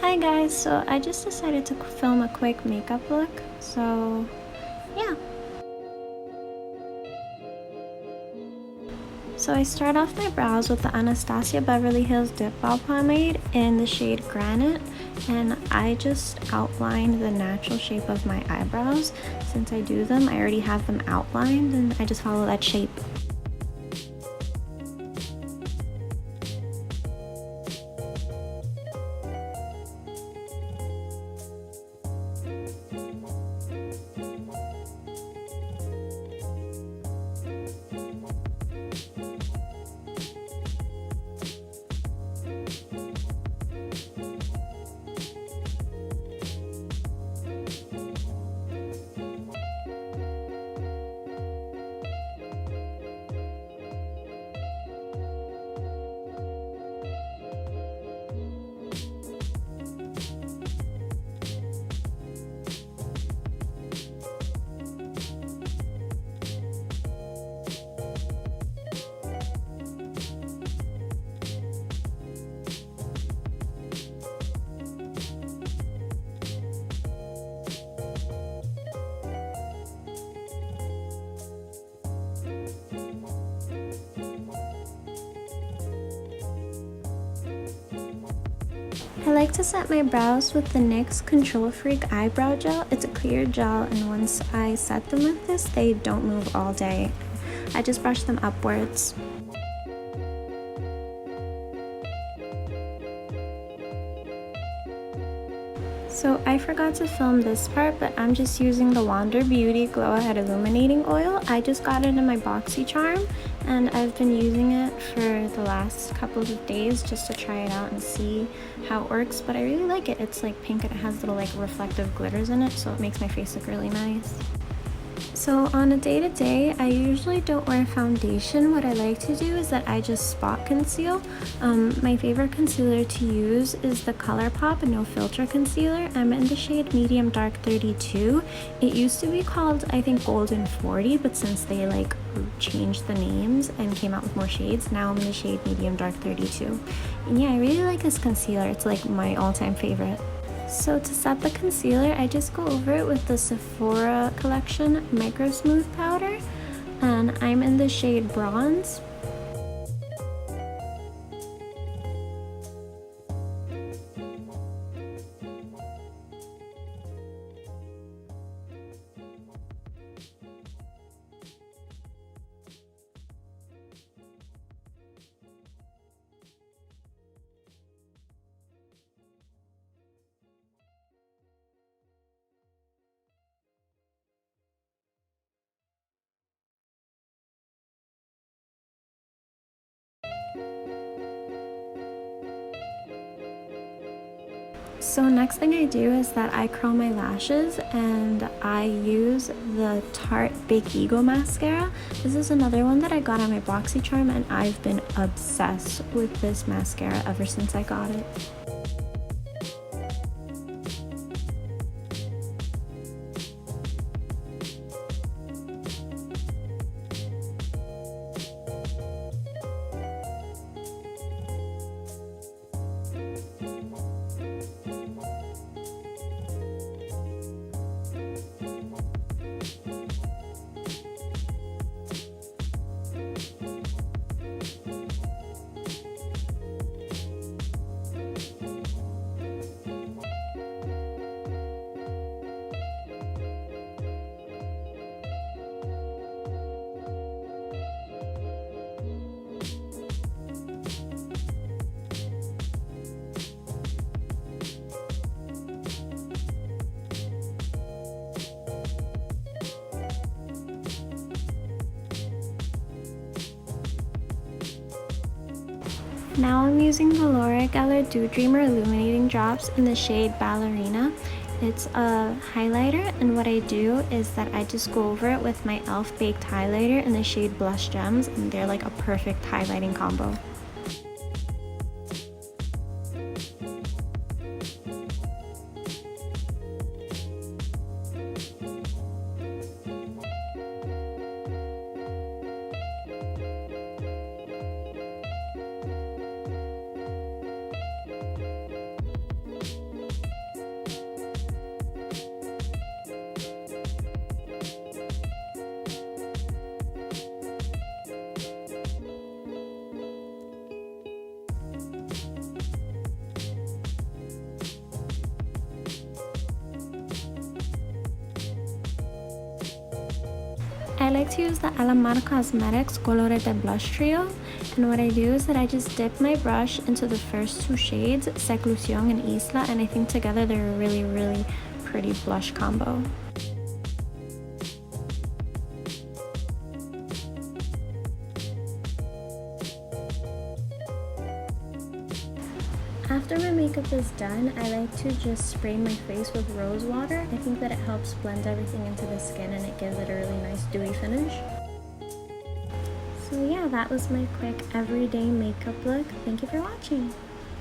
Hi guys, so I just decided to film a quick makeup look, so yeah. So I start off my brows with the Anastasia Beverly Hills Dipbrow Pomade in the shade Granite, and I just outlined the natural shape of my eyebrows. Since I do them, I already have them outlined and I just follow that shape. I like to set my brows with the NYX Control Freak Eyebrow Gel. It's a clear gel, and once I set them with this, they don't move all day. I just brush them upwards. So I forgot to film this part, but I'm just using the Wander Beauty Glow Ahead Illuminating Oil. I just got it in my BoxyCharm, and I've been using it for the last couple of days just to try it out and see how it works, but I really like it. It's like pink and it has little like reflective glitters in it, so it makes my face look really nice. So on a day-to-day, I usually don't wear foundation. What I like to do is that I just spot conceal. My favorite concealer to use is the Colourpop No Filter Concealer. I'm in the shade Medium Dark 32. It used to be called, I think, Golden 40, but since they like changed the names and came out with more shades, now I'm in the shade Medium Dark 32. And yeah, I really like this concealer. It's like my all-time favorite. So to set the concealer, I just go over it with the Sephora collection Microsmooth powder, and I'm in the shade Bronze. So next thing I do is that I curl my lashes, and I use the Tarte Big Ego Mascara. This is another one that I got on my BoxyCharm, and I've been obsessed with this mascara ever since I got it. Now I'm using the L'Oreal Dewdreamer Illuminating Drops in the shade Ballerina. It's a highlighter, and what I do is that I just go over it with my e.l.f. Baked Highlighter in the shade Blush Gems, and they're like a perfect highlighting combo. I like to use the Alamar Cosmetics Colorete Blush Trio, and what I do is that I just dip my brush into the first two shades, Seclusion and Isla, and I think together they're a really pretty blush combo. After my makeup is done, I like to just spray my face with rose water. I think that it helps blend everything into the skin and it gives it a really nice dewy finish. So yeah, that was my quick everyday makeup look. Thank you for watching.